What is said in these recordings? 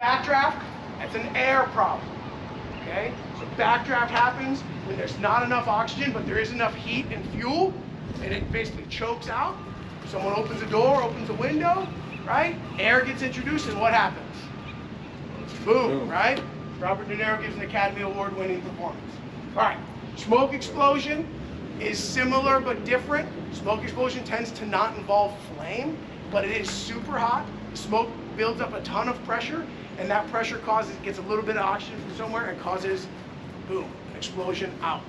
Backdraft, that's an air problem, okay? So backdraft happens when there's not enough oxygen, but there is enough heat and fuel, and it basically chokes out. Someone opens a door, opens a window, right? Air gets introduced, and what happens? Boom, right? Robert De Niro gives an Academy Award-winning performance. All right, smoke explosion is similar but different. Smoke explosion tends to not involve flame, but it is super hot. The smoke builds up a ton of pressure, and that pressure gets a little bit of oxygen from somewhere and causes, boom, an explosion out,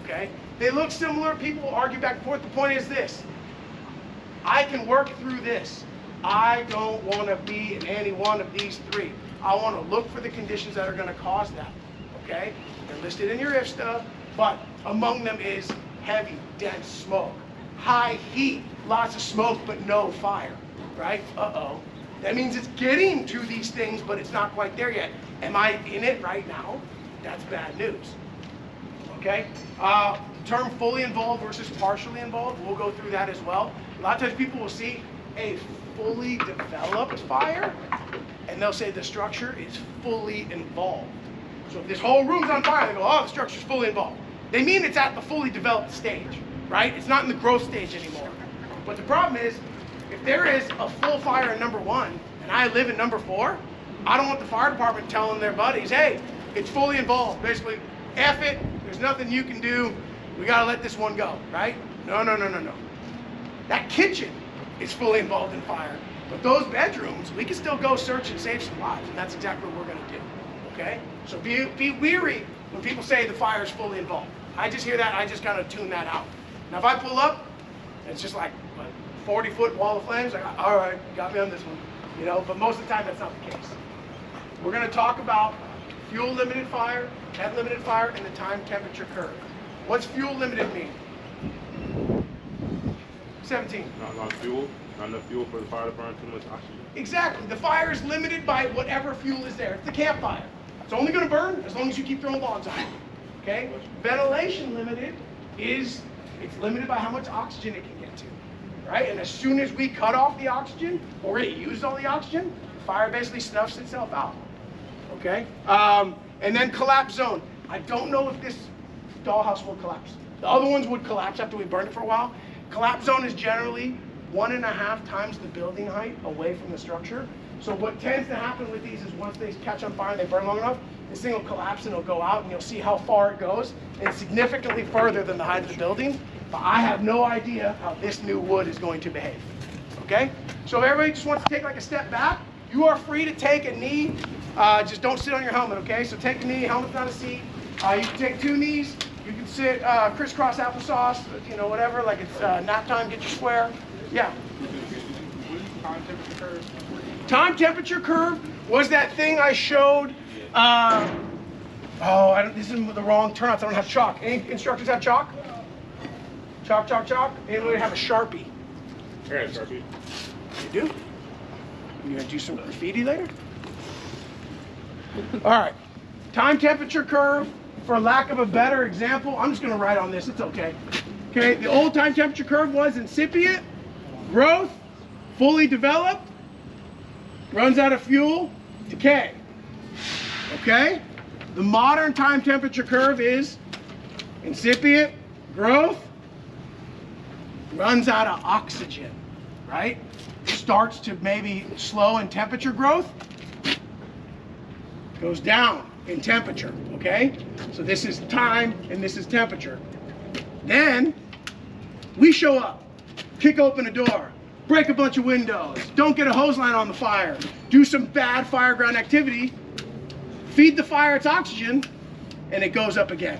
okay? They look similar, people argue back and forth. The point is this: I can work through this. I don't want to be in any one of these three. I want to look for the conditions that are going to cause that, okay? They're listed in your IFSTA, but among them is heavy, dense smoke, high heat, lots of smoke, but no fire, right? Uh-oh. That means it's getting to these things, but it's not quite there yet. Am I in it right now? That's bad news, okay? Term fully involved versus partially involved, we'll go through that as well. A lot of times people will see a fully developed fire, and they'll say the structure is fully involved. So if this whole room's on fire, they go, oh, the structure's fully involved. They mean it's at the fully developed stage, right? It's not in the growth stage anymore. But the problem is, if there is a full fire in number 1, and I live in number 4, I don't want the fire department telling their buddies, hey, it's fully involved. Basically, F it, there's nothing you can do, we gotta let this one go, right? No, no, no, no, no. That kitchen is fully involved in fire. But those bedrooms, we can still go search and save some lives, and that's exactly what we're gonna do, okay? So be weary when people say the fire is fully involved. I just hear that, I just kind of tune that out. Now if I pull up, it's just like a 40-foot wall of flames, like, all right, you got me on this one, you know, but most of the time that's not the case. We're gonna talk about fuel-limited fire, head-limited fire, and the time temperature curve. What's fuel-limited mean? 17. Not enough fuel? Not enough fuel for the fire to burn too much oxygen? Exactly. The fire is limited by whatever fuel is there. It's the campfire. It's only going to burn as long as you keep throwing logs on it. Okay? Ventilation limited is, it's limited by how much oxygen it can get to. Right? And as soon as we cut off the oxygen, or it used all the oxygen, the fire basically snuffs itself out. Okay? And then collapse zone. I don't know if this dollhouse will collapse. The other ones would collapse after we burned it for a while. Collapse zone is generally 1.5 times the building height away from the structure. So what tends to happen with these is once they catch on fire and they burn long enough, this thing will collapse and it'll go out, and you'll see how far it goes. And it's significantly further than the height of the building, but I have no idea how this new wood is going to behave. Okay? So if everybody just wants to take like a step back, you are free to take a knee. Just don't sit on your helmet, okay? So take a knee, helmet's not a seat. You can take 2 knees. You can sit crisscross applesauce, you know, whatever, like it's nap time, get your square. Yeah. Time temperature curve? Time temperature curve was that thing I showed. This is the wrong turnouts. I don't have chalk. Any instructors have chalk? Chalk, chalk, chalk. Anybody have a Sharpie? I got a Sharpie. You do? You gonna do some graffiti later? All right. Time temperature curve, for lack of a better example, I'm just gonna write on this, it's okay. Okay, the old time temperature curve was incipient, growth, fully developed, runs out of fuel, decay. Okay? The modern time temperature curve is incipient, growth, runs out of oxygen, right? Starts to maybe slow in temperature growth, goes down in temperature, okay? So this is time and this is temperature. Then we show up, kick open a door, break a bunch of windows, don't get a hose line on the fire, do some bad fireground activity, feed the fire its oxygen, and it goes up again.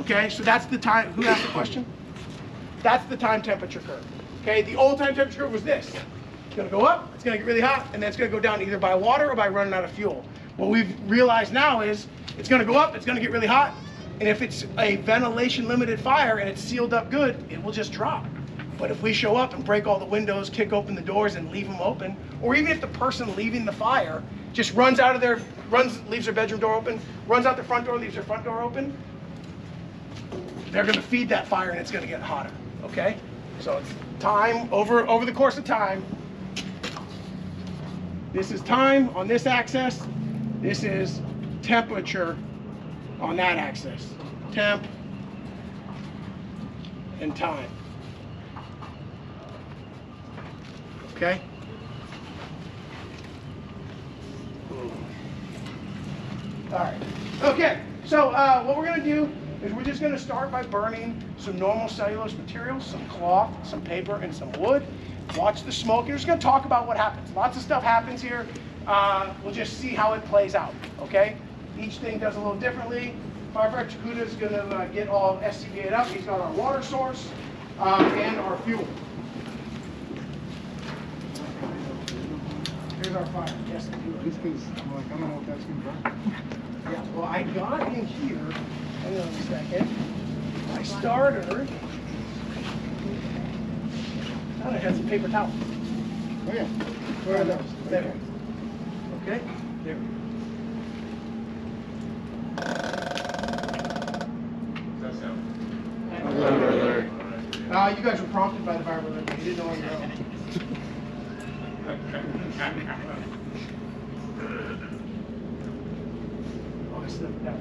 Okay, so that's the time. Who asked the question? That's the time temperature curve. Okay, the old time temperature curve was this. It's gonna go up, it's gonna get really hot, and then it's gonna go down either by water or by running out of fuel. What we've realized now is it's gonna go up, it's gonna get really hot, and if it's a ventilation limited fire and it's sealed up good, it will just drop. But if we show up and break all the windows, kick open the doors and leave them open, or even if the person leaving the fire just runs out of their, leaves their bedroom door open, runs out the front door, leaves their front door open, they're gonna feed that fire and it's gonna get hotter, okay? So it's time, over the course of time. This is time on this axis, This is temperature on that axis. Temp and time. Okay? All right. Okay, so what we're going to do is we're just going to start by burning some normal cellulose materials, some cloth, some paper, and some wood. Watch the smoke. You're just going to talk about what happens. Lots of stuff happens here. We'll just see how it plays out, okay? Each thing does a little differently. Firefighter Chakuda is going to get all SCBA'd up. He's got our water source and our fuel. Here's our fire. Yes, the fuel. Just because I'm like, I don't know if that's going to burn. Yeah, well, I got in here, hang on a second. My starter, thought I had some paper towels. Oh yeah. Where are those? There. Okay, there. Does that sound? You guys were prompted by the fire alert. You didn't know on your own. Oh, I slipped down.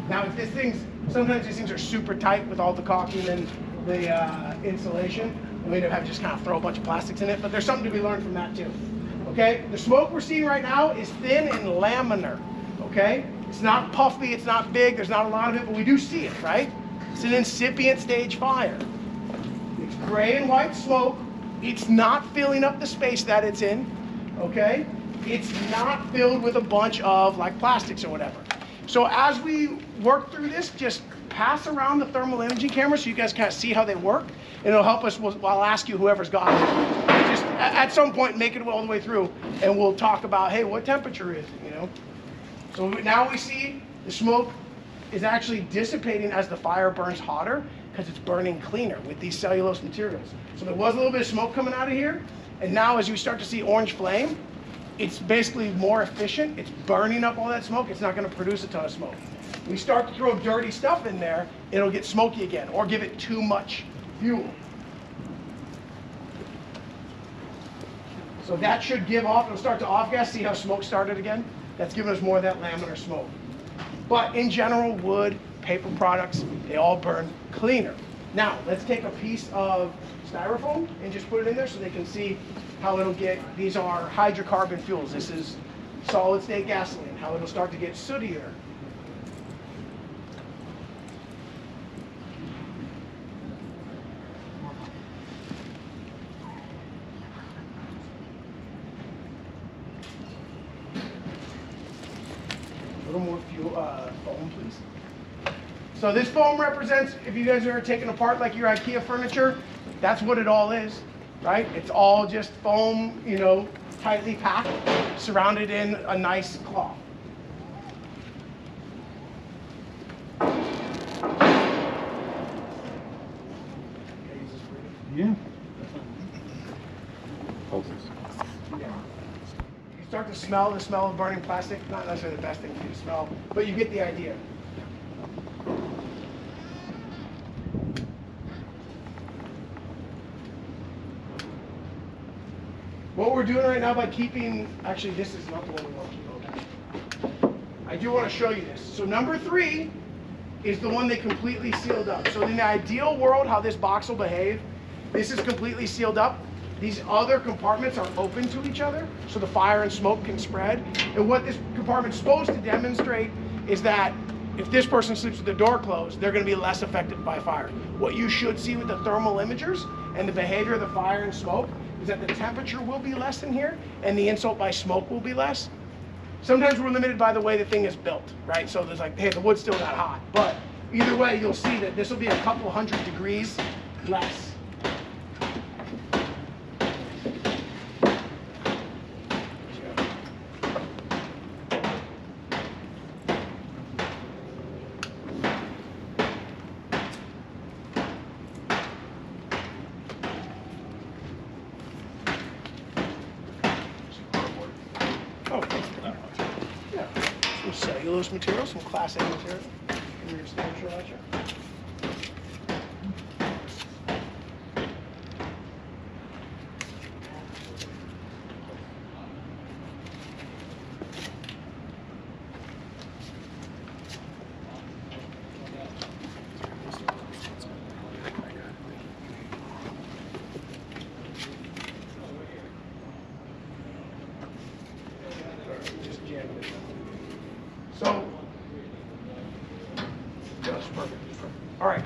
Now, if this thing's, sometimes these things are super tight with all the caulking and the insulation, and we end up having to just kind of throw a bunch of plastics in it, but there's something to be learned from that too. Okay, the smoke we're seeing right now is thin and laminar, okay? It's not puffy, it's not big, there's not a lot of it, but we do see it, right? It's an incipient stage fire. It's gray and white smoke. It's not filling up the space that it's in, okay? It's not filled with a bunch of like plastics or whatever. So as we work through this, just pass around the thermal imaging camera so you guys kind of see how they work, and it'll help us. I'll ask you whoever's got it. Just at some point, make it all the way through, and we'll talk about, hey, what temperature is it, you know? So now we see the smoke is actually dissipating as the fire burns hotter because it's burning cleaner with these cellulose materials. So there was a little bit of smoke coming out of here, and now as you start to see orange flame, it's basically more efficient. It's burning up all that smoke. It's not going to produce a ton of smoke. We start to throw dirty stuff in there, it'll get smoky again, or give it too much fuel. So that should give off, it'll start to off gas. See how smoke started again? That's giving us more of that laminar smoke. But in general, wood, paper products, they all burn cleaner. Now, let's take a piece of styrofoam and just put it in there so they can see how it'll get, these are hydrocarbon fuels. This is solid state gasoline, how it'll start to get sootier. A little more fuel, foam, please. So this foam represents, if you guys are taking apart like your IKEA furniture, that's what it all is, right? It's all just foam, you know, tightly packed, surrounded in a nice cloth. Yeah. You start to smell the smell of burning plastic. Not necessarily the best thing for you to smell, but you get the idea. What we're doing right now by keeping, actually this is not the one we want to keep open. I do want to show you this. So number 3 is the one they completely sealed up. So in the ideal world, how this box will behave, this is completely sealed up. These other compartments are open to each other, so the fire and smoke can spread. And what this compartment's supposed to demonstrate is that if this person sleeps with the door closed, they're going to be less affected by fire. What you should see with the thermal imagers and the behavior of the fire and smoke is that the temperature will be less in here and the insult by smoke will be less. Sometimes we're limited by the way the thing is built, right? So there's like, hey, the wood's still not hot. But either way, you'll see that this will be a couple hundred degrees less. Cellulose material, some Class A material. Give me your signature, Roger.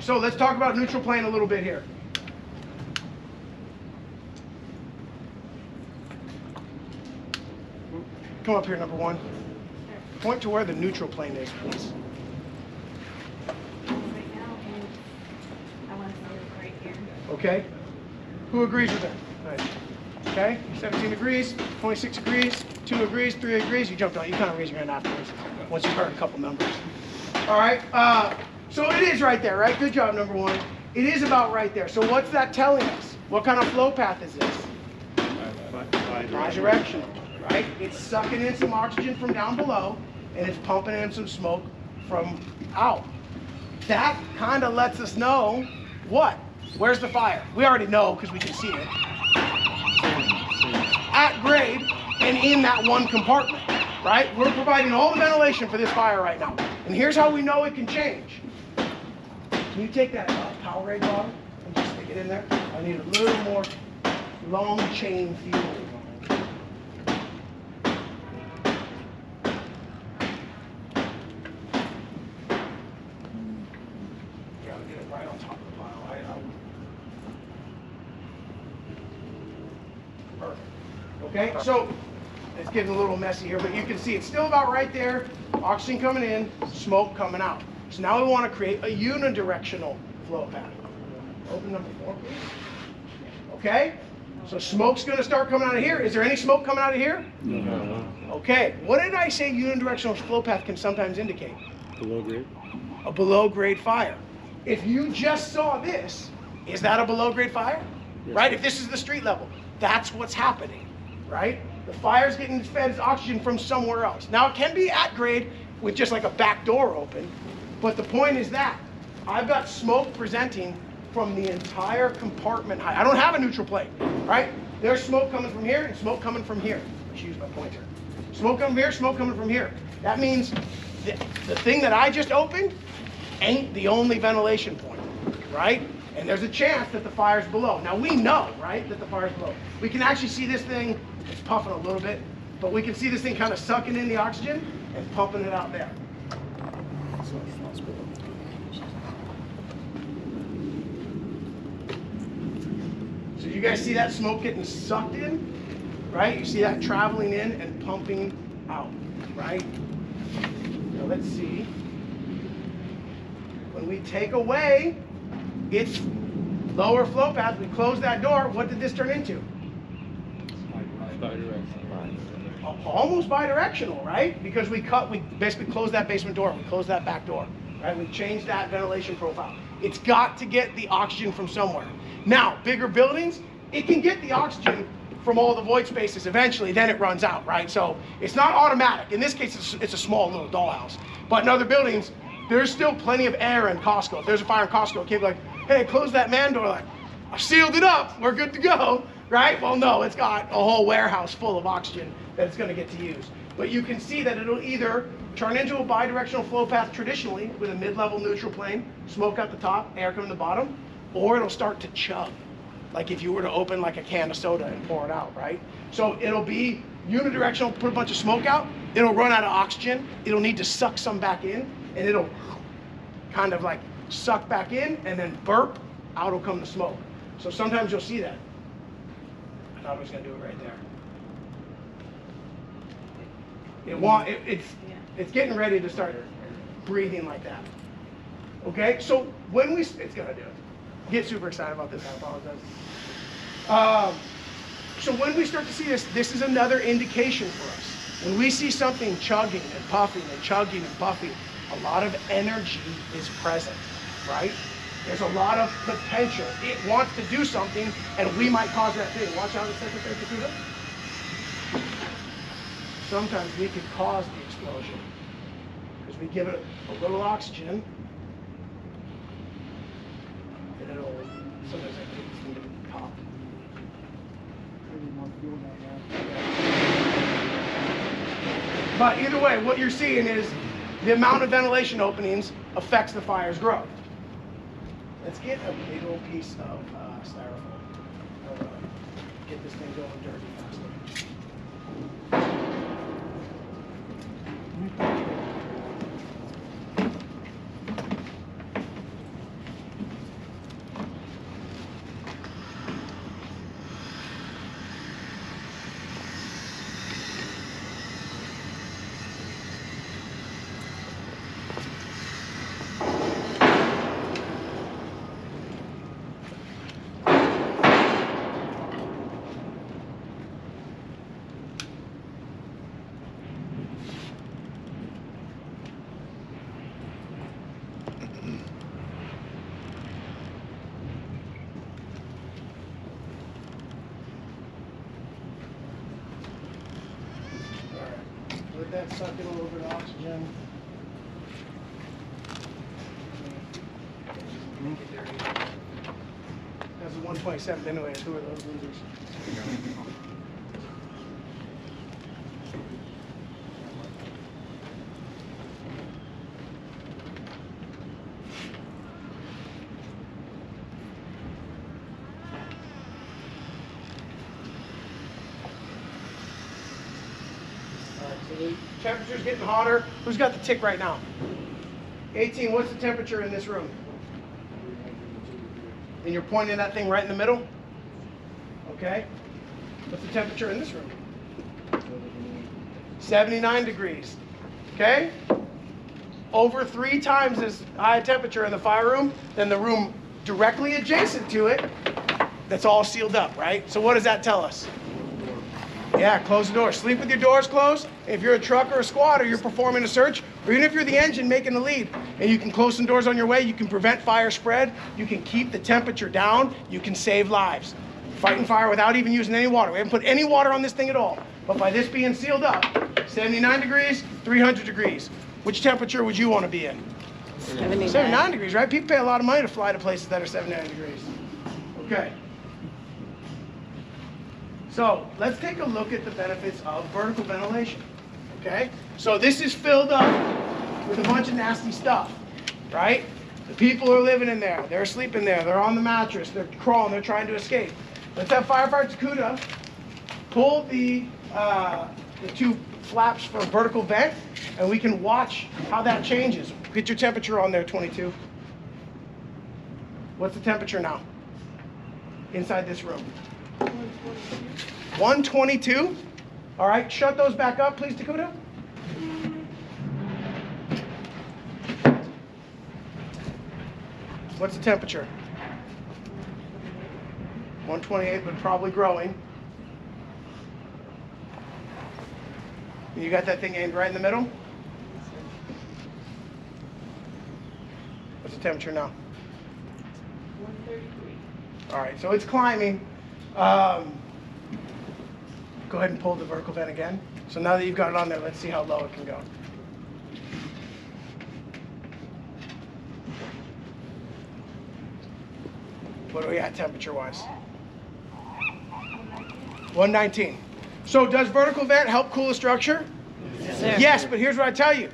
So let's talk about neutral plane a little bit here. Come up here, number one. Point to where the neutral plane is, please. Right now, and I want to say like right here. Okay? Who agrees with that? Nice. Okay? 17 agrees, 26 agrees, 2 agrees, 3 agrees. You jumped on. You kind of raise your hand afterwards once you've heard a couple numbers. All right? So it is right there, right? Good job, number one. It is about right there. So what's that telling us? What kind of flow path is this? Bidirectional, right? It's sucking in some oxygen from down below, and it's pumping in some smoke from out. That kind of lets us know what? Where's the fire? We already know because we can see it. At grade and in that one compartment, right? We're providing all the ventilation for this fire right now. And here's how we know it can change. Can you take that Powerade bottle and just stick it in there? I need a little more long chain fuel. Gotta get it right on top of the pile. Perfect. Okay, so it's getting a little messy here, but you can see it's still about right there. Oxygen coming in, smoke coming out. So now we want to create a unidirectional flow path. Open number 4, please. Okay, so smoke's going to start coming out of here. Is there any smoke coming out of here? No. Okay, what did I say unidirectional flow path can sometimes indicate? Below grade? A below grade fire. If you just saw this, is that a below grade fire? Yes. Right? If this is the street level, that's what's happening, right? The fire's getting fed oxygen from somewhere else. Now it can be at grade with just like a back door open, but the point is that I've got smoke presenting from the entire compartment height. I don't have a neutral plane, right? There's smoke coming from here and smoke coming from here. Let's use my pointer. Smoke coming from here, smoke coming from here. That means the thing that I just opened ain't the only ventilation point, right? And there's a chance that the fire's below. Now we know, right, that the fire's below. We can actually see this thing, it's puffing a little bit, but we can see this thing kind of sucking in the oxygen and pumping it out there. So you guys see that smoke getting sucked in, right? You see that traveling in and pumping out, right? Now let's see. When we take away its lower flow path, we close that door, what did this turn into? Almost bidirectional, right? Because we basically closed that basement door, we closed that back door, right? We changed that ventilation profile. It's got to get the oxygen from somewhere. Now, bigger buildings, it can get the oxygen from all the void spaces eventually, then it runs out, right? So it's not automatic. In this case, it's a small little dollhouse. But in other buildings, there's still plenty of air in Costco. If there's a fire in Costco, it can't be like, hey, close that man door. Like, I sealed it up, we're good to go, right? Well, no, it's got a whole warehouse full of oxygen that it's gonna get to use. But you can see that it'll either turn into a bidirectional flow path traditionally with a mid-level neutral plane, smoke out the top, air coming the bottom, or it'll start to chug, like if you were to open like a can of soda and pour it out, right? So it'll be unidirectional, put a bunch of smoke out, it'll run out of oxygen, it'll need to suck some back in, and it'll kind of like suck back in and then burp, out will come the smoke. So sometimes you'll see that. I thought I was gonna do it right there. It's getting ready to start breathing like that. Okay, so when it's gonna do it. Get super excited about this, I apologize. So when we start to see this, this is another indication for us. When we see something chugging and puffing and chugging and puffing, a lot of energy is present, right? There's a lot of potential. It wants to do something, and we might cause that thing. Watch out a second there, Kakuda. Sometimes we could cause the explosion because we give it a little oxygen, and it'll, sometimes I think it's going to pop. But either way, what you're seeing is the amount of ventilation openings affects the fire's growth. Let's get a big old piece of styrofoam. Get this thing going dirty faster. let that suck in a little bit of oxygen. That's the 127th anyway. Who are those losers? So the temperature's getting hotter. Who's got the tick right now? 18, what's the temperature in this room? And you're pointing that thing right in the middle? Okay. What's the temperature in this room? 79 degrees. Okay? Over 3 times as high a temperature in the fire room than the room directly adjacent to it that's all sealed up, right? So what does that tell us? Yeah, close the door. Sleep with your doors closed. If you're a truck or a squad or you're performing a search, or even if you're the engine making the lead, and you can close some doors on your way, you can prevent fire spread, you can keep the temperature down, you can save lives. Fighting fire without even using any water. We haven't put any water on this thing at all. But by this being sealed up, 79 degrees, 300 degrees. Which temperature would you want to be in? 79 degrees, right? People pay a lot of money to fly to places that are 79 degrees. Okay. So let's take a look at the benefits of vertical ventilation, okay? So this is filled up with a bunch of nasty stuff, right? The people are living in there, they're sleeping there, they're on the mattress, they're crawling, they're trying to escape. Let's have Firefighter Takuda pull the 2 flaps for vertical vent, and we can watch how that changes. Get your temperature on there, 22. What's the temperature now inside this room? 122. All right, shut those back up, please, Takuda. What's the temperature? 128, but probably growing. You got that thing aimed right in the middle? What's the temperature now? 133. All right, so it's climbing. Go ahead and pull the vertical vent again. So now that you've got it on there, let's see how low it can go. What are we at temperature-wise? 119. So does vertical vent help cool a structure? Yes, but here's what I tell you.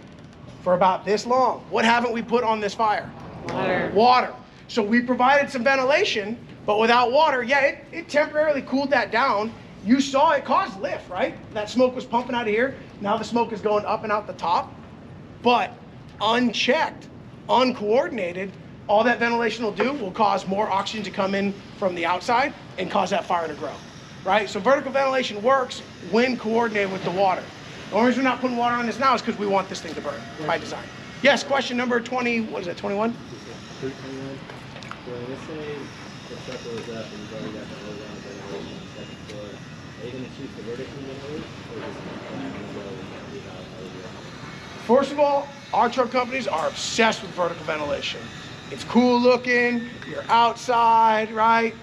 For about this long, what haven't we put on this fire? Water. So we provided some ventilation, but without water, yeah, it temporarily cooled that down. You saw it caused lift, right? That smoke was pumping out of here. Now the smoke is going up and out the top. But unchecked, uncoordinated, all that ventilation will cause more oxygen to come in from the outside and cause that fire to grow, right? So vertical ventilation works when coordinated with the water. The only reason we're not putting water on this now is because we want this thing to burn by design. Yes, question number 20, what is it, 21? 21. So let's say the truck goes up and you've already got the horizontal ventilation on the second floor. Are you going to choose the vertical ventilation or just First of all, our truck companies are obsessed with vertical ventilation. It's cool looking, you're outside, right?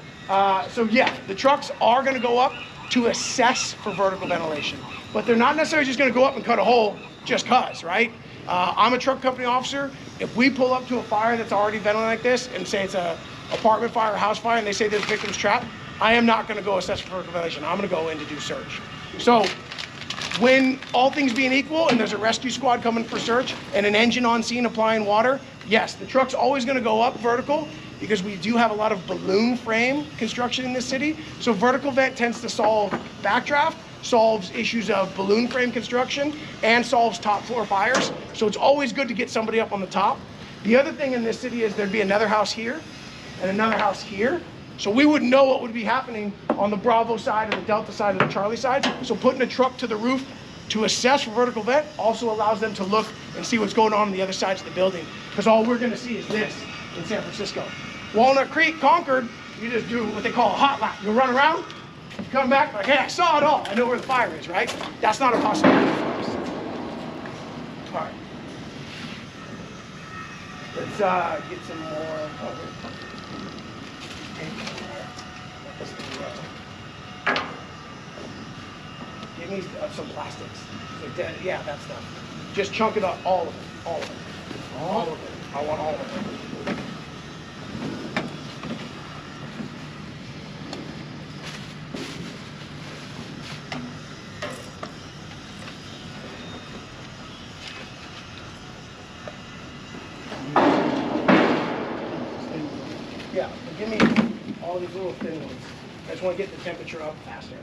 So yeah, the trucks are going to go up to assess for vertical ventilation, but they're not necessarily just going to go up and cut a hole just cause, right? I'm a truck company officer. If we pull up to a fire that's already ventilated like this and say it's a apartment fire or house fire and they say there's victims trapped, I am not going to go assess for vertical ventilation. I'm going to go in to do search. So when all things being equal and there's a rescue squad coming for search and an engine on scene applying water, yes, the truck's always going to go up vertical because we do have a lot of balloon frame construction in this city. So vertical vent tends to solve backdraft, solves issues of balloon frame construction, and solves top floor fires. So it's always good to get somebody up on the top. The other thing in this city is there'd be another house here and another house here. So we wouldn't know what would be happening on the Bravo side or the Delta side or the Charlie side. So putting a truck to the roof to assess for vertical vent also allows them to look and see what's going on the other sides of the building. Because all we're gonna see is this in San Francisco. Walnut Creek, Concord, you just do what they call a hot lap. You run around, you come back like, hey, I saw it all. I know where the fire is, right? That's not a possibility for us. All right. Let's get some more. Give give me some plastics. Yeah, that stuff. Just chunk it up, all of it, all of it. All of it. I want all of it. Yeah, but give me all these little thin ones. I just want to get the temperature up faster.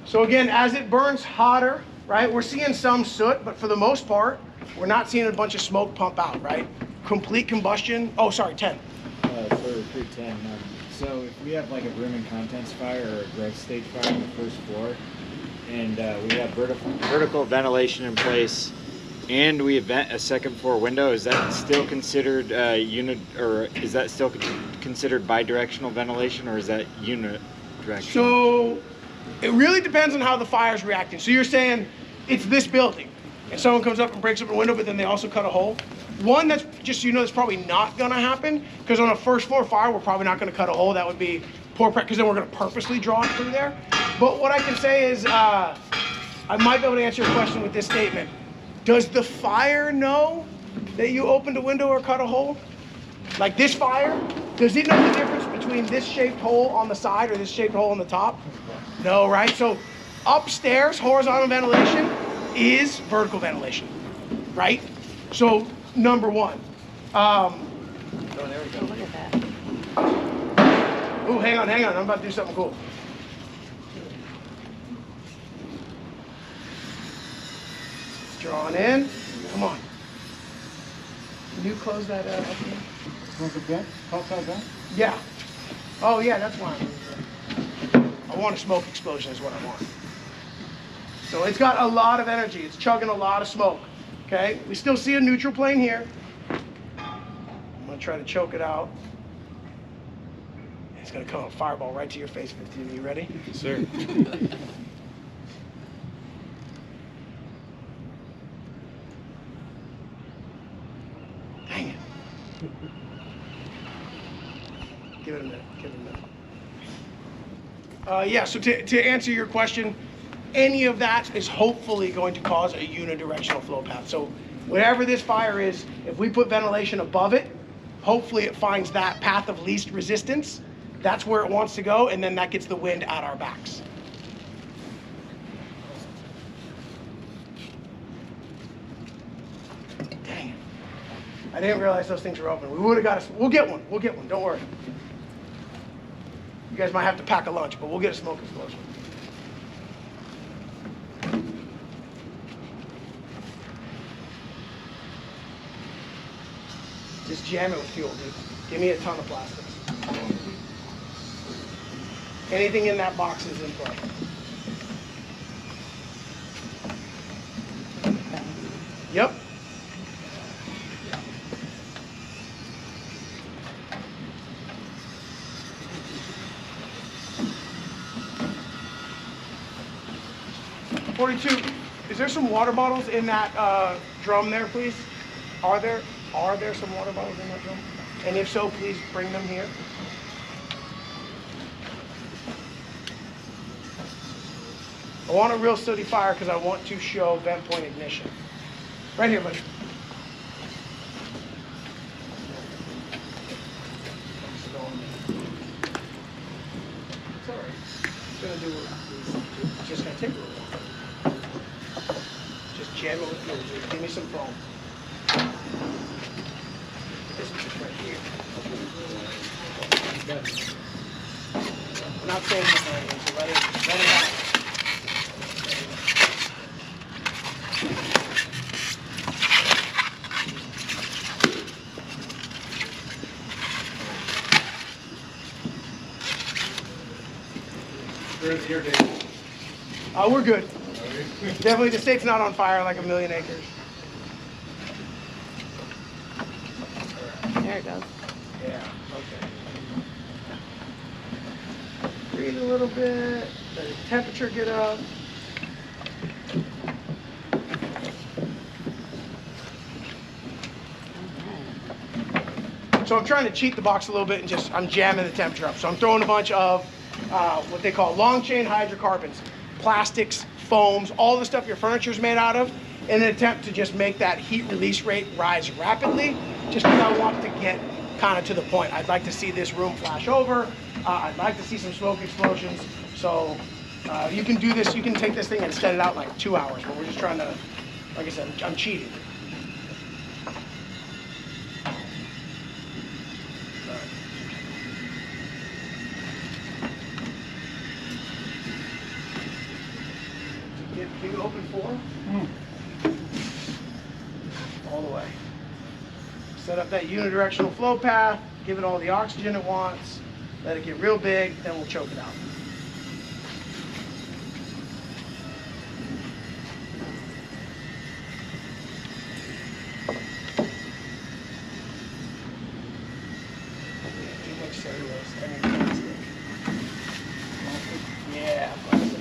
So again, as it burns hotter, right, we're seeing some soot, but for the most part, we're not seeing a bunch of smoke pump out, right? Complete combustion. Oh, sorry, 10. For 310, so if we have like a room and contents fire or a growth stage fire on the first floor, and we have vertical ventilation in place, and we vent a second floor window, is that still considered is that still considered bidirectional ventilation, or is that unidirectional? So it really depends on how the fire's reacting. So you're saying it's this building, and someone comes up and breaks up a window, but then they also cut a hole. One, that's just so you know, that's probably not gonna happen, because on a first floor fire, we're probably not gonna cut a hole. That would be poor practice, because then we're gonna purposely draw it through there. But what I can say is, I might be able to answer your question with this statement. Does the fire know that you opened a window or cut a hole? Like this fire, does it know the difference between this shaped hole on the side or this shaped hole on the top? No, right? So upstairs, horizontal ventilation is vertical ventilation, right? So number one. Oh, there we go. Look at that. Oh, hang on. I'm about to do something cool. Drawing in. Come on. Can you close that up? Want the vent? Outside vent? Yeah. Oh, yeah, that's why. I want a smoke explosion is what I want. So it's got a lot of energy. It's chugging a lot of smoke. Okay? We still see a neutral plane here. I'm going to try to choke it out. It's going to come a fireball right to your face, 15. Are you ready? Sir. Dang it. Give it a minute. Yeah, so to answer your question, any of that is hopefully going to cause a unidirectional flow path. So whatever this fire is, if we put ventilation above it, hopefully it finds that path of least resistance. That's where it wants to go, and then that gets the wind at our backs. Dang it. I didn't realize those things were open. We would have got us. We'll get one. Don't worry. You guys might have to pack a lunch, but we'll get a smoke explosion. Just jam it with fuel, dude. Give me a ton of plastics. Anything in that box is in play. Yep. .42, is there some water bottles in that drum there, please? Are there some water bottles in that drum? And if so, please bring them here. I want a real sooty fire because I want to show vent point ignition. Right here, buddy. It's all right. It's gonna do what it's just gonna take a little while. Just jam it with fuel. Just give me some foam. This is just right here. I'm not saying anything, so let it out. Where's the irrigation? We're good. Definitely, the state's not on fire like a million acres. There it goes. Yeah, okay. Breathe a little bit, let the temperature get up. So I'm trying to cheat the box a little bit and I'm jamming the temperature up. So I'm throwing a bunch of what they call long chain hydrocarbons, plastics, foams, all the stuff your furniture is made out of, in an attempt to just make that heat release rate rise rapidly, just because I want to get kind of to the point. I'd like to see this room flash over. I'd like to see some smoke explosions. So you can do this, you can take this thing and set it out in like 2 hours, but we're just trying to, like I said, I'm cheating. Can you open 4? All the way. Set up that unidirectional flow path, give it all the oxygen it wants, let it get real big, then we'll choke it out. Too much cellulose, I mean plastic. Yeah, plastic.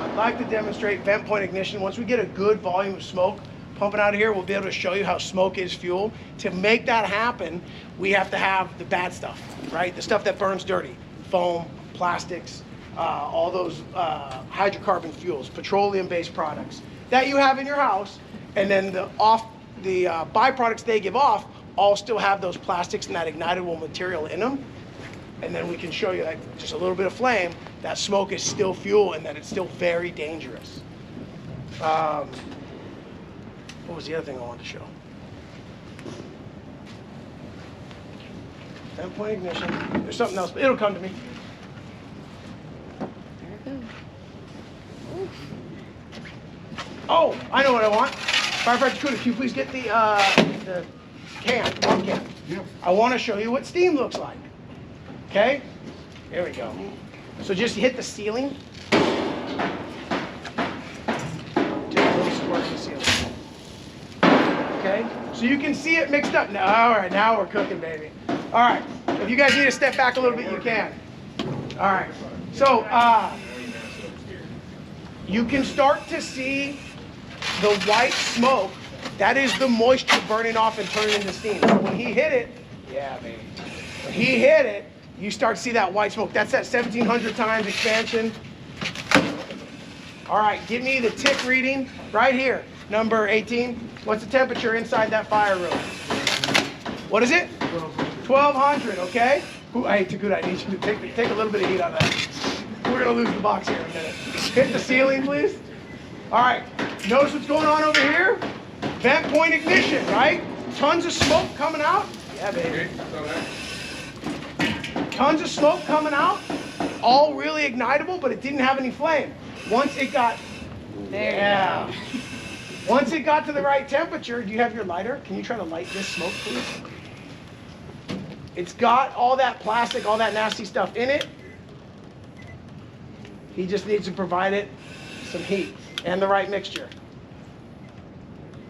I'd like to demonstrate vent point ignition. Once we get a good volume of smoke pumping out of here, we'll be able to show you how smoke is fuel. To make that happen, we have to have the bad stuff, right? The stuff that burns dirty, foam, plastics, all those hydrocarbon fuels, petroleum-based products that you have in your house, and then the byproducts they give off all still have those plastics and that ignitable material in them. And then we can show you that just a little bit of flame, that smoke is still fuel and that it's still very dangerous. What was the other thing I wanted to show? Vent point ignition. There's something else, but it'll come to me. Oh, I know what I want. Firefighter Kuda, can you please get the pump can? Yeah. I want to show you what steam looks like. Okay? Here we go. So just hit the ceiling. Just a little squirt in the ceiling. Okay? So you can see it mixed up. Now, all right, now we're cooking, baby. All right. If you guys need to step back a little bit, you can. All right. So you can start to see the white smoke. That is the moisture burning off and turning into steam. So when he hit it, yeah, baby. When he hit it, you start to see that white smoke. That's that 1,700 times expansion. All right, give me the tick reading right here, number 18. What's the temperature inside that fire room? What is it? 1,200, okay? Ooh, I hate to I need you to take a little bit of heat on that. We're gonna lose the box here in a minute. Hit the ceiling, please. All right, notice what's going on over here? Vent point ignition, right? Tons of smoke coming out. Yeah, baby. Tons of smoke coming out, all really ignitable, but it didn't have any flame. Once it got, once it got to the right temperature, do you have your lighter? Can you try to light this smoke, please? It's got all that plastic, all that nasty stuff in it. He just needs to provide it some heat and the right mixture.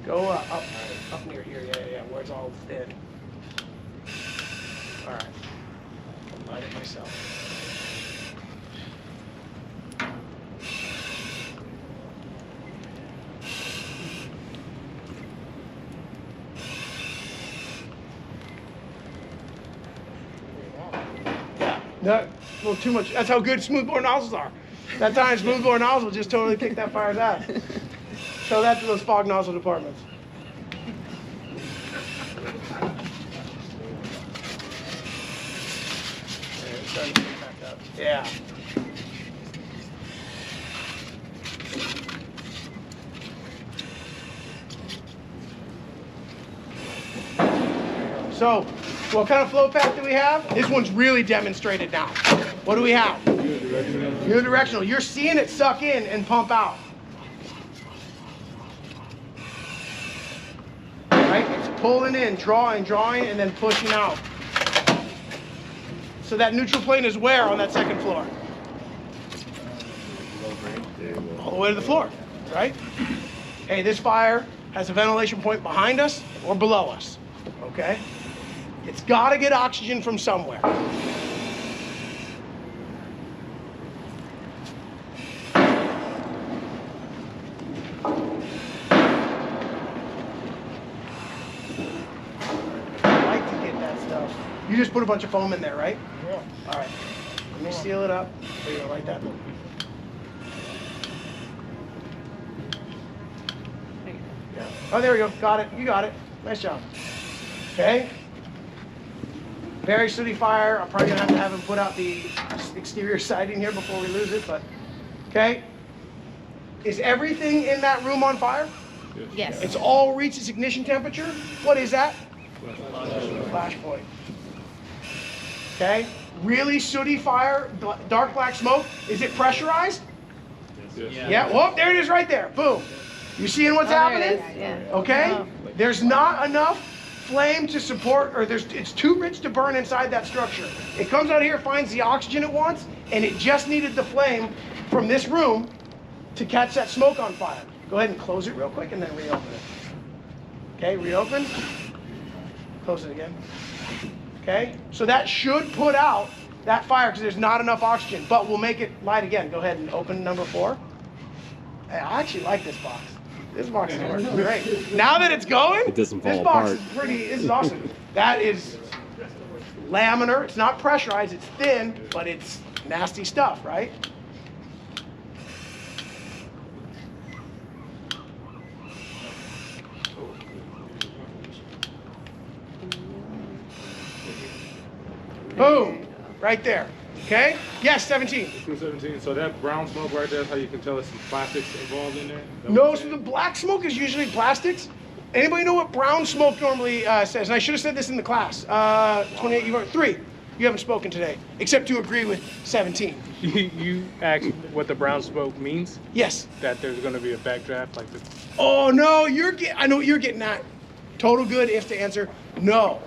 Go up near here, yeah, where it's all thin. All right. Light it myself. Yeah, no, a little too much. That's how good smoothbore nozzles are. That time smoothbore nozzle just totally kicked that fire's ass. Show that to those fog nozzle departments. Yeah. So, what kind of flow path do we have? This one's really demonstrated now. What do we have? Unidirectional. You're seeing it suck in and pump out. Right? It's pulling in, drawing, and then pushing out. So that neutral plane is where on that second floor? All the way to the floor, right? Hey, this fire has a ventilation point behind us or below us, okay? It's got to get oxygen from somewhere. You just put a bunch of foam in there, right? Yeah. All right. Let me seal it up. So you're gonna write that. Yeah. Oh, there we go. Got it. You got it. Nice job. Okay. Very sooty fire. I'm probably gonna have him put out the exterior siding here before we lose it, but okay. Is everything in that room on fire? Yes. It's all reached its ignition temperature. What is that? Flash point. Okay. Really sooty fire, dark black smoke. Is it pressurized? Yes. Yeah. Whoop, there it is right there. Boom. You seeing what's happening? Yeah. Okay. There's not enough flame to support, or it's too rich to burn inside that structure. It comes out here, finds the oxygen it wants, and it just needed the flame from this room to catch that smoke on fire. Go ahead and close it real quick and then reopen it. Okay, reopen. Close it again. Okay, so that should put out that fire because there's not enough oxygen, but we'll make it light again. Go ahead and open number 4. Hey, I actually like this box. This box is working great. Now that it's going, It doesn't fall this box apart. is pretty, this is awesome. That is laminar, it's not pressurized, it's thin, but it's nasty stuff, right? Boom, right there. Okay? Yes, 17. 217. So that brown smoke right there is how you can tell there's some plastics involved in there? Is that what No, you're so saying? the black smoke is usually plastics. Anybody know what brown smoke normally says? And I should have said this in the class. 28, you voted 3. You haven't spoken today, except to agree with 17. You asked what the brown smoke means? Yes. That there's going to be a backdraft like this? Oh no, I know what you're getting at. Total good if to answer no.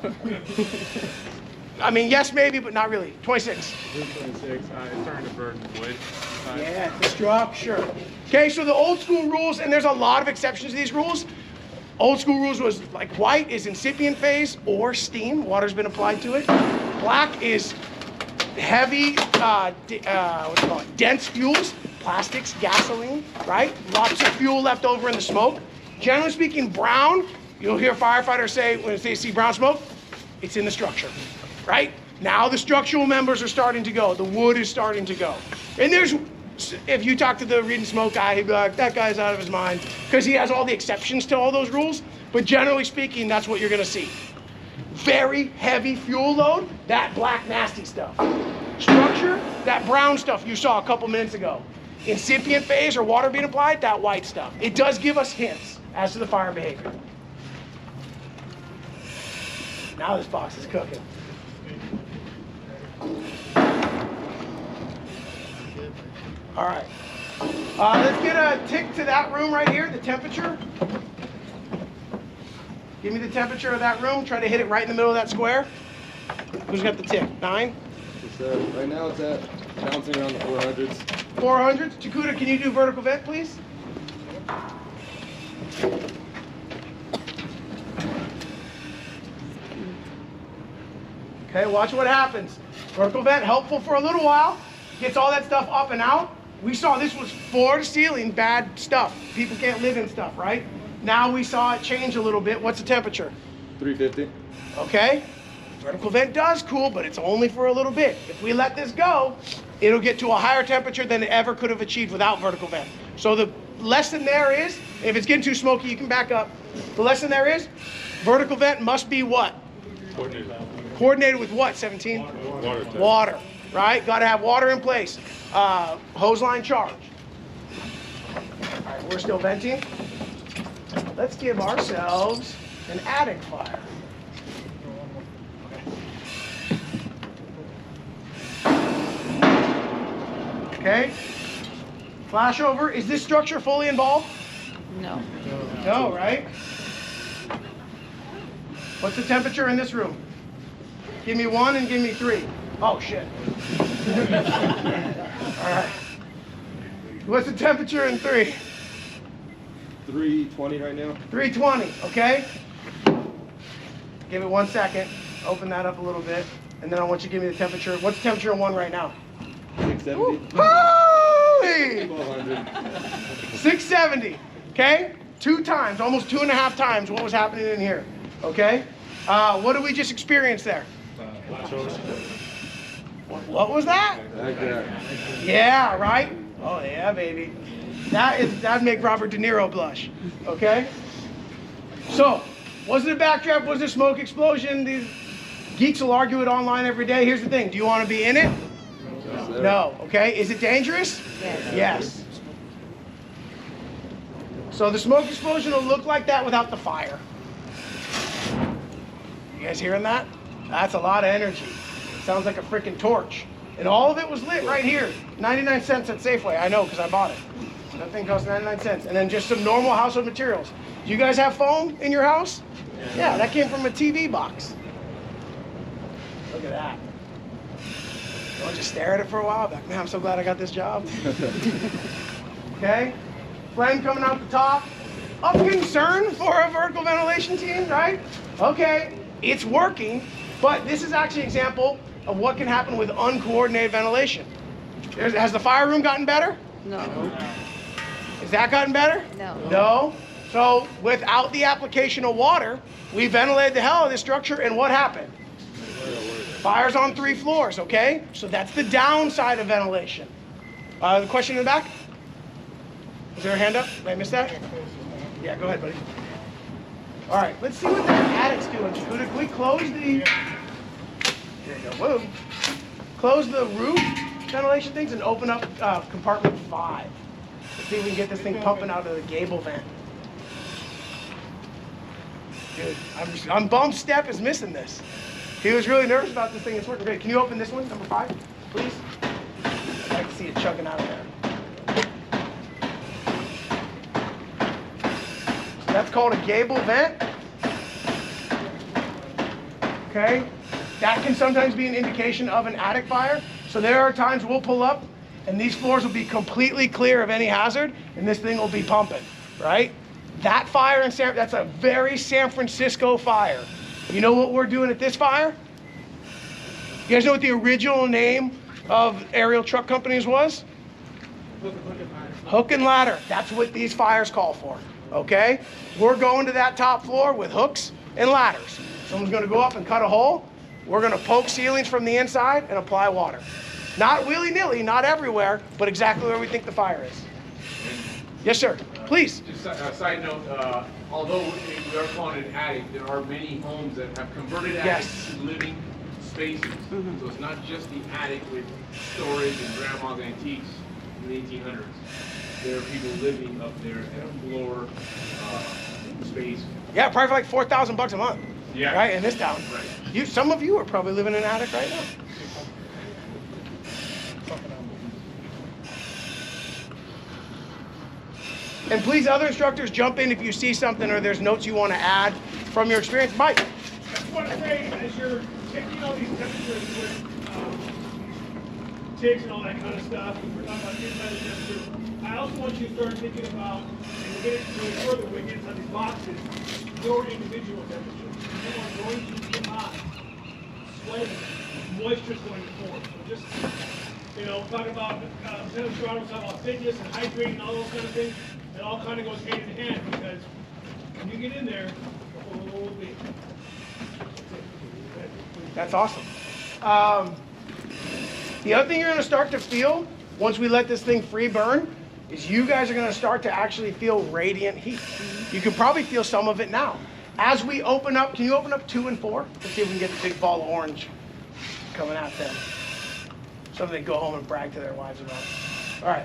I mean, yes, maybe, but not really. 26. 226. It's starting to burn wood. Yeah, the structure. Okay, so the old school rules, and there's a lot of exceptions to these rules. Old school rules was like white is incipient phase or steam. Water's been applied to it. Black is heavy, what do you call it? Dense fuels, plastics, gasoline, right? Lots of fuel left over in the smoke. Generally speaking, brown, you'll hear firefighters say when they see brown smoke, it's in the structure, right? Now the structural members are starting to go. The wood is starting to go. And if you talk to the read and smoke guy, he'd be like, that guy's out of his mind, because he has all the exceptions to all those rules. But generally speaking, that's what you're gonna see. Very heavy fuel load, that black nasty stuff. Structure, that brown stuff you saw a couple minutes ago. Incipient phase or water being applied, that white stuff. It does give us hints as to the fire behavior. Now this box is cooking. All right. Let's get a tick to that room right here, the temperature. Give me the temperature of that room. Try to hit it right in the middle of that square. Who's got the tick? 9? Right now it's at bouncing around the 400s. 400s. Takuda, can you do vertical vent, please? Okay, watch what happens. Vertical vent, helpful for a little while. Gets all that stuff up and out. We saw this was floor to ceiling, bad stuff. People can't live in stuff, right? Now we saw it change a little bit. What's the temperature? 350. Okay. Vertical vent does cool, but it's only for a little bit. If we let this go, it'll get to a higher temperature than it ever could have achieved without vertical vent. So the lesson there is, if it's getting too smoky, you can back up. The lesson there is, vertical vent must be what? Coordinated. Coordinated with what, 17? Water. Water, right? Got to have water in place. Hose line charge. All right, we're still venting. Let's give ourselves an attic fire. Okay. Flashover. Is this structure fully involved? No. No, right? What's the temperature in this room? Give me 1 and give me 3. Oh, shit. All right. What's the temperature in 3? 320 right now. 320, okay? Give it 1 second. Open that up a little bit. And then I want you to give me the temperature. What's the temperature in 1 right now? 670. Holy! 1200. 670, okay? 2 times, almost 2.5 times what was happening in here, okay? What did we just experience there? What was that? Backdraft. Yeah, right? Oh yeah, baby. That'd make Robert De Niro blush. Okay? So, was it a backdraft? Was it a smoke explosion? These geeks will argue it online every day. Here's the thing. Do you want to be in it? No. Okay? Is it dangerous? Yes. Yes. So the smoke explosion will look like that without the fire. You guys hearing that? That's a lot of energy. Sounds like a freaking torch. And all of it was lit right here. 99 cents at Safeway. I know because I bought it. That thing cost 99 cents. And then just some normal household materials. Do you guys have foam in your house? Yeah, that came from a TV box. Look at that. I'll just stare at it for a while. Like, man, I'm so glad I got this job. Okay? Flame coming out the top. Of concern for a vertical ventilation team, right? Okay, it's working, but this is actually an example of what can happen with uncoordinated ventilation. Has the fire room gotten better? No. Has that gotten better? No. No? So without the application of water, we ventilated the hell out of this structure, and what happened? Fire's on 3 floors, okay? So that's the downside of ventilation. The question in the back? Is there a hand up? Did I miss that? Yeah, go ahead, buddy. All right, let's see what the attic's doing. Could we close the... There you go, whoa. Close the roof ventilation things and open up compartment 5. Let's see if we can get this thing pumping out of the gable vent. Dude, I'm bummed Step is missing this. He was really nervous about this thing. It's working great. Can you open this one, number 5, please? I'd like to see it chugging out of there. That's called a gable vent. Okay? That can sometimes be an indication of an attic fire. So there are times we'll pull up and these floors will be completely clear of any hazard and this thing will be pumping, right? That fire in that's a very San Francisco fire. You know what we're doing at this fire? You guys know what the original name of aerial truck companies was? Hook and ladder. That's what these fires call for. Okay? We're going to that top floor with hooks and ladders. Someone's going to go up and cut a hole. We're going to poke ceilings from the inside and apply water. Not willy-nilly, not everywhere, but exactly where we think the fire is. Yes, sir. Please. Just a side note, although we are calling it an attic, there are many homes that have converted attics to living spaces. So it's not just the attic with storage and grandma's antiques in the 1800s. There are people living up there in a floor space. Yeah, probably for like $4,000 a month. Yeah. Right, in this town. Right. Some of you are probably living in an attic right now. And please, other instructors, jump in if you see something or there's notes you want to add from your experience. Mike. I just want to say, as you're taking all these temperatures with ticks and all that kind of stuff, we're talking about inside the temperature, I also want you to start thinking about, and we'll get into it further when we get inside these boxes, your individual temperature. You are going to be hot, sweating, moisture's going to form. So just, talk about, Senator Serrano was talking about fitness and hydrating and all those kind of things. It all kind of goes hand in hand because when you get in there, the whole will be. That's awesome. The other thing you're going to start to feel once we let this thing free burn is you guys are going to start to actually feel radiant heat. You can probably feel some of it now. As we open up, can you open up 2 and 4? Let's see if we can get the big ball of orange coming at them. Something they go home and brag to their wives about. All right.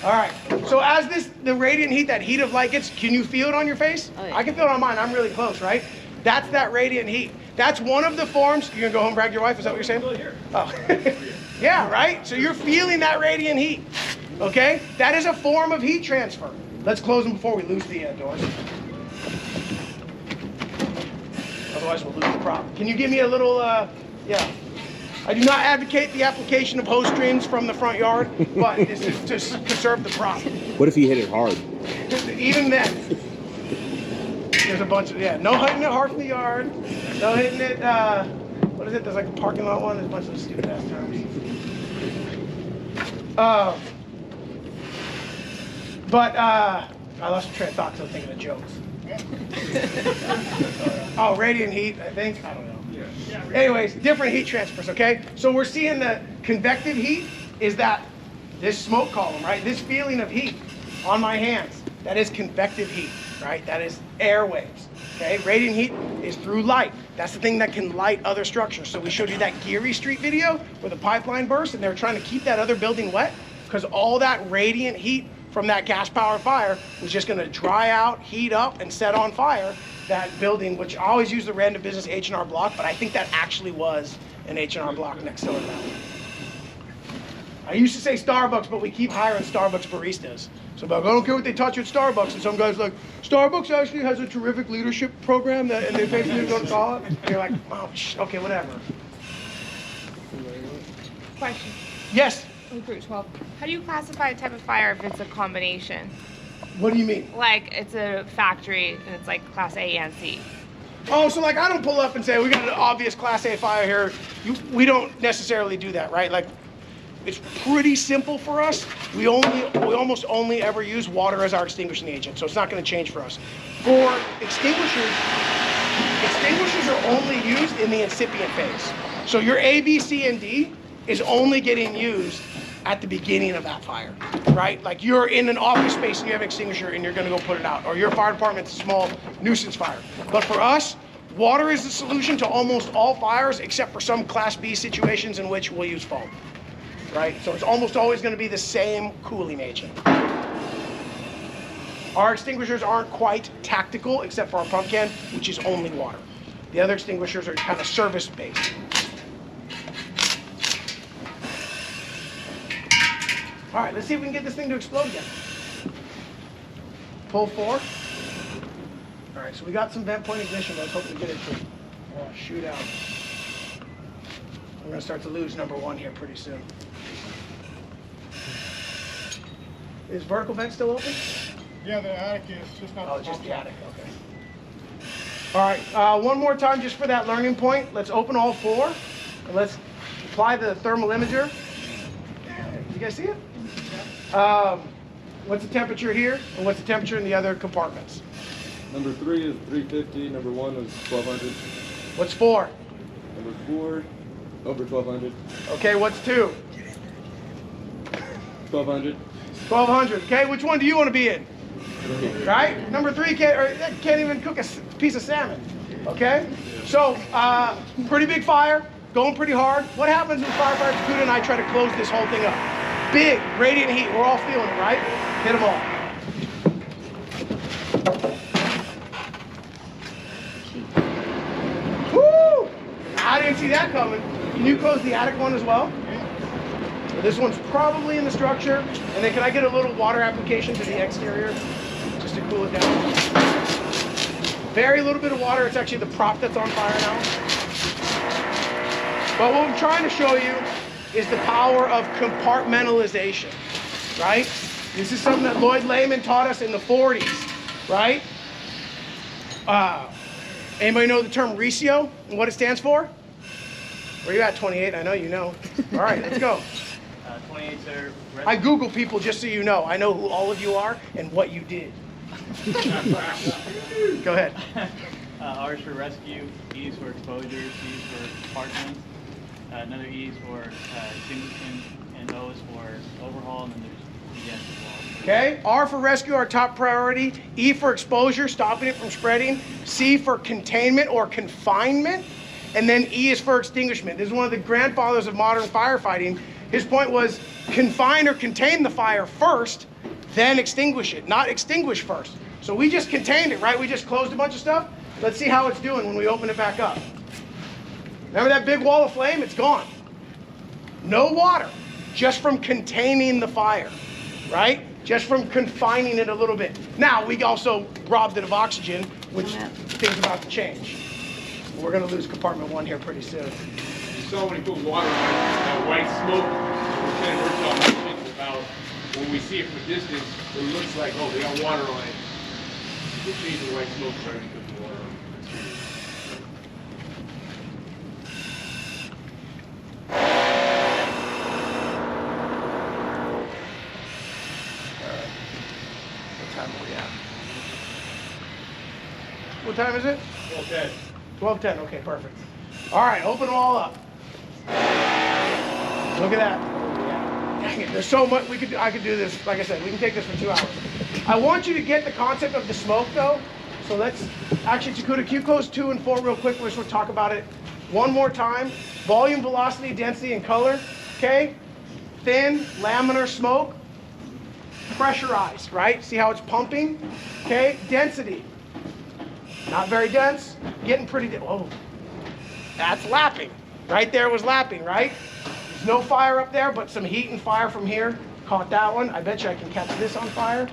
All right. So as the radiant heat, that heat of light gets, can you feel it on your face? Oh, yeah. I can feel it on mine. I'm really close, right? That's that radiant heat. That's one of the forms. You're going to go home and brag to your wife? Is that what you're saying? Oh. Yeah, right? So you're feeling that radiant heat. Okay? That is a form of heat transfer. Let's close them before we lose the doors. Otherwise, we'll lose the prop. Can you give me a little, yeah. I do not advocate the application of hose streams from the front yard, but this is to conserve the prop. What if he hit it hard? Even then, there's a bunch of, no hitting it hard from the yard, no hitting it, what is it, there's like a parking lot one, there's a bunch of stupid ass terms. But I lost my train of thought because I was thinking of jokes. Oh, radiant heat, I think. I don't know. Yeah. Anyways, different heat transfers, okay? So we're seeing the convective heat is that this smoke column, right? This feeling of heat on my hands, that is convective heat, right? That is air waves, okay? Radiant heat is through light. That's the thing that can light other structures. So we showed you that Geary Street video where the pipeline burst and they were trying to keep that other building wet because all that radiant heat from that gas-powered fire was just gonna dry out, heat up, and set on fire that building, which I always use the random business H&R Block, but I think that actually was an H&R Block next door to that. I used to say Starbucks, but we keep hiring Starbucks baristas. So I'm like, I don't care what they taught you at Starbucks. And some guy's like, Starbucks actually has a terrific leadership program that, and they pay for you to go to college. And you're like, oh, okay, whatever. Question. Yes, Group 12. How do you classify a type of fire if it's a combination? what do you mean? Like it's a factory and it's like class A and C. Oh, so like I don't pull up and say, we got an obvious Class A fire here. We don't necessarily do that, right? Like, it's pretty simple for us. We almost only ever use water as our extinguishing agent, so it's not going to change for us. For extinguishers are only used in the incipient phase. So your A, B, C, and D is only getting used at the beginning of that fire, right? Like you're in an office space and you have an extinguisher and you're going to go put it out, or your fire department's a small nuisance fire. But for us, water is the solution to almost all fires except for some Class B situations in which we'll use foam. Right? So it's almost always going to be the same cooling agent. Our extinguishers aren't quite tactical except for our pump can, which is only water. The other extinguishers are kind of service-based. All right, let's see if we can get this thing to explode again. Pull 4. All right, so we got some vent point ignition, but I was hoping to get it to shoot out. I'm going to start to lose number 1 here pretty soon. Is vertical vent still open? Yeah, the attic is just not. Oh, it's just the attic, okay. All right, one more time just for that learning point. Let's open all 4, and let's apply the thermal imager. You guys see it? What's the temperature here, and what's the temperature in the other compartments? Number 3 is 350. Number 1 is 1200. What's 4? Number 4 over 1200. Okay, what's 2? 1200. 1200, okay? Which one do you want to be in? Right? Number 3 can't even cook a piece of salmon, okay? So, pretty big fire, going pretty hard. What happens when firefighter Takuda and I try to close this whole thing up? Big, radiant heat, we're all feeling it, right? Hit them all. Woo! I didn't see that coming. Can you close the attic one as well? This one's probably in the structure. And then can I get a little water application to the exterior just to cool it down? Very little bit of water. It's actually the prop that's on fire now. But what I'm trying to show you is the power of compartmentalization, right? This is something that Lloyd Lehman taught us in the 40s, right? Anybody know the term RECIO and what it stands for? Where you at, 28? I know you know. All right, let's go. 28, sir. I Google people just so you know. I know who all of you are and what you did. Go ahead. R is for rescue, E is for exposure, C is for compartment, another E is for extinguishment, and O is for overhaul, and then there's ES as well. Okay, R for rescue, our top priority. E for exposure, stopping it from spreading. C for containment or confinement. And then E is for extinguishment. This is one of the grandfathers of modern firefighting. His point was confine or contain the fire first, then extinguish it, not extinguish first. So we just contained it, right? We just closed a bunch of stuff. Let's see how it's doing when we open it back up. Remember that big wall of flame? It's gone. No water, just from containing the fire, right? Just from confining it a little bit. Now, we also robbed it of oxygen, which things about to change. We're going to lose compartment 1 here pretty soon. You saw when you put water on that white smoke, Lieutenant Herzog mentioned about when we see it from a distance, it looks like, oh, they got water on it. Which means the white smoke starting to put the water on it. What time are we at? What time is it? 12:10. 12:10. Okay, perfect. All right, open them all up. Look at that. Dang it, there's so much I could do this. Like I said, we can take this for 2 hours. I want you to get the concept of the smoke though. So let's actually, Takuda, Q codes 2 and 4 real quick. We'll just talk about it one more time. Volume, velocity, density, and color. Okay. Thin, laminar smoke. Pressurized, right? See how it's pumping? Okay. Density. Not very dense. Getting pretty dense. Oh, that's lapping. Right there was lapping, right? There's no fire up there, but some heat and fire from here. Caught that one. I bet you I can catch this on fire.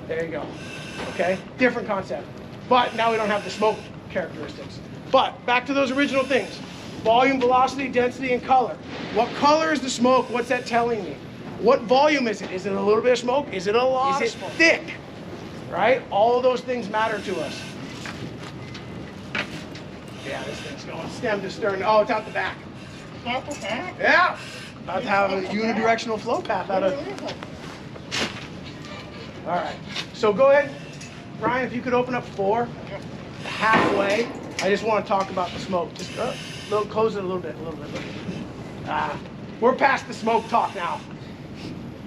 There you go. Okay, different concept. But now we don't have the smoke characteristics. But back to those original things. Volume, velocity, density, and color. What color is the smoke? What's that telling me? What volume is it? Is it a little bit of smoke? Is it a lot of smoke? Thick? Right? All of those things matter to us. Yeah, this thing's going stem to stern. Oh, it's out the back. Out the back? Yeah. About to have a unidirectional flow path out of. All right. So go ahead, Ryan, if you could open up 4 halfway. I just want to talk about the smoke. Just close it a little bit. We're past the smoke talk now.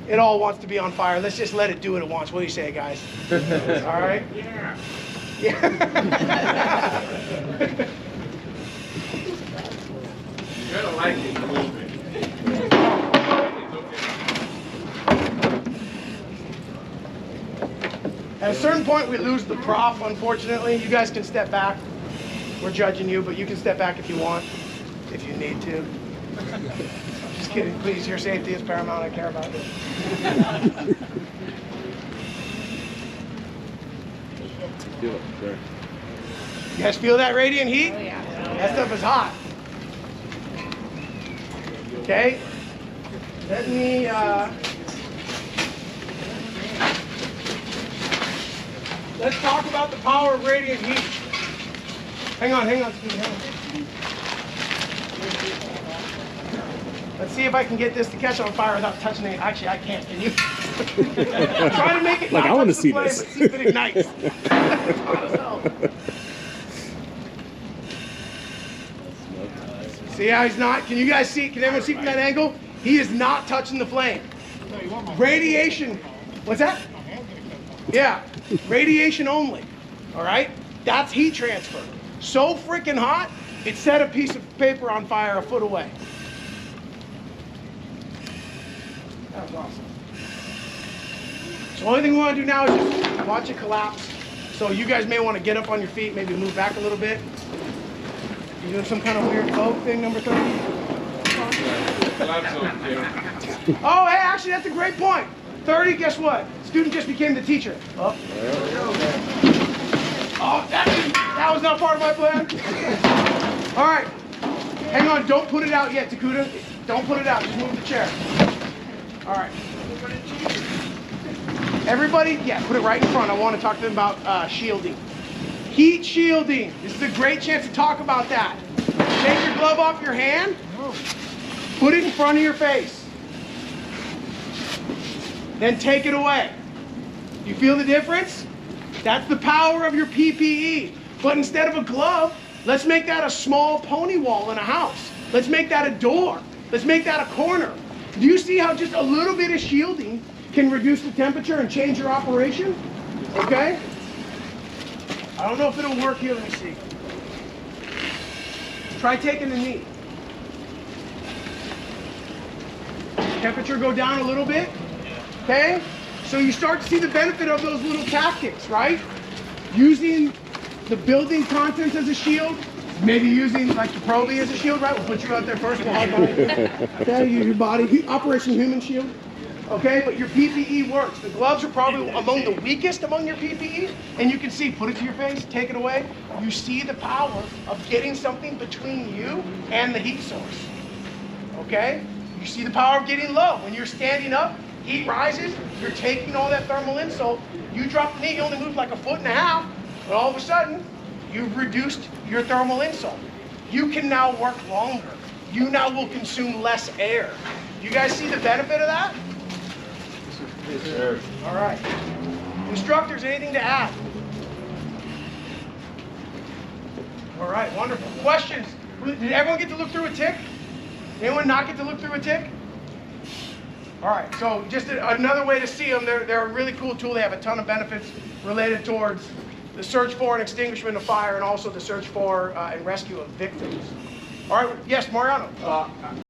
It all wants to be on fire. Let's just let it do what it wants. What do you say, guys? All right? Yeah. Yeah. You gotta like it a little bit. At a certain point, we lose the prop, unfortunately. You guys can step back. We're judging you, but you can step back if you want, if you need to. Just kidding, please. Your safety is paramount. I care about it. Feel it, sure. You guys feel that radiant heat? Oh, yeah. That stuff is hot. Okay. Let me, let's talk about the power of radiant heat. Hang on, Steve, hang on. Let's see if I can get this to catch on fire without touching it. Actually, I can't. Can you? Try to make it Like, not I wanna touch the see flame, this. but see if it ignites. It's hot as hell. See how he's not? Can you guys see? Can everyone see from that angle? He is not touching the flame. Radiation. What's that? Yeah. Radiation only. All right? That's heat transfer. So freaking hot, it set a piece of paper on fire a foot away. That was awesome. So the only thing we want to do now is just watch it collapse. So you guys may want to get up on your feet, maybe move back a little bit. You doing some kind of weird vogue thing, number 30? Oh, hey, actually, that's a great point. 30, guess what? Student just became the teacher. Oh, that was not part of my plan. All right. Hang on, don't put it out yet, Takuda. Don't put it out, just move the chair. All right. Everybody, yeah, put it right in front. I want to talk to them about shielding. Heat shielding. This is a great chance to talk about that. Take your glove off your hand. Put it in front of your face. Then take it away. You feel the difference? That's the power of your PPE. But instead of a glove, let's make that a small pony wall in a house. Let's make that a door. Let's make that a corner. Do you see how just a little bit of shielding can reduce the temperature and change your operation? Okay? I don't know if it'll work here. Let me see. Try taking the knee. Temperature go down a little bit. Okay? So you start to see the benefit of those little tactics, right? Using the building contents as a shield. Maybe using like the Proby as a shield, right? We'll put you out there first. We'll hard body. Okay, use your body. Operation Human Shield. Okay, but your PPE works. The gloves are probably among the weakest among your PPE, and you can see, put it to your face, take it away. You see the power of getting something between you and the heat source. Okay? You see the power of getting low. When you're standing up, heat rises, you're taking all that thermal insult, you drop the knee, you only move like 1.5 feet, but all of a sudden, you've reduced your thermal insult. You can now work longer. You now will consume less air. You guys see the benefit of that? Yes, sir. All right. Instructors, anything to add? All right, wonderful. Questions? Did everyone get to look through a tick? Anyone not get to look through a tick? All right, so just another way to see them, they're a really cool tool. They have a ton of benefits related towards the search for and extinguishment of fire and also the search for and rescue of victims. All right, yes, Mariano.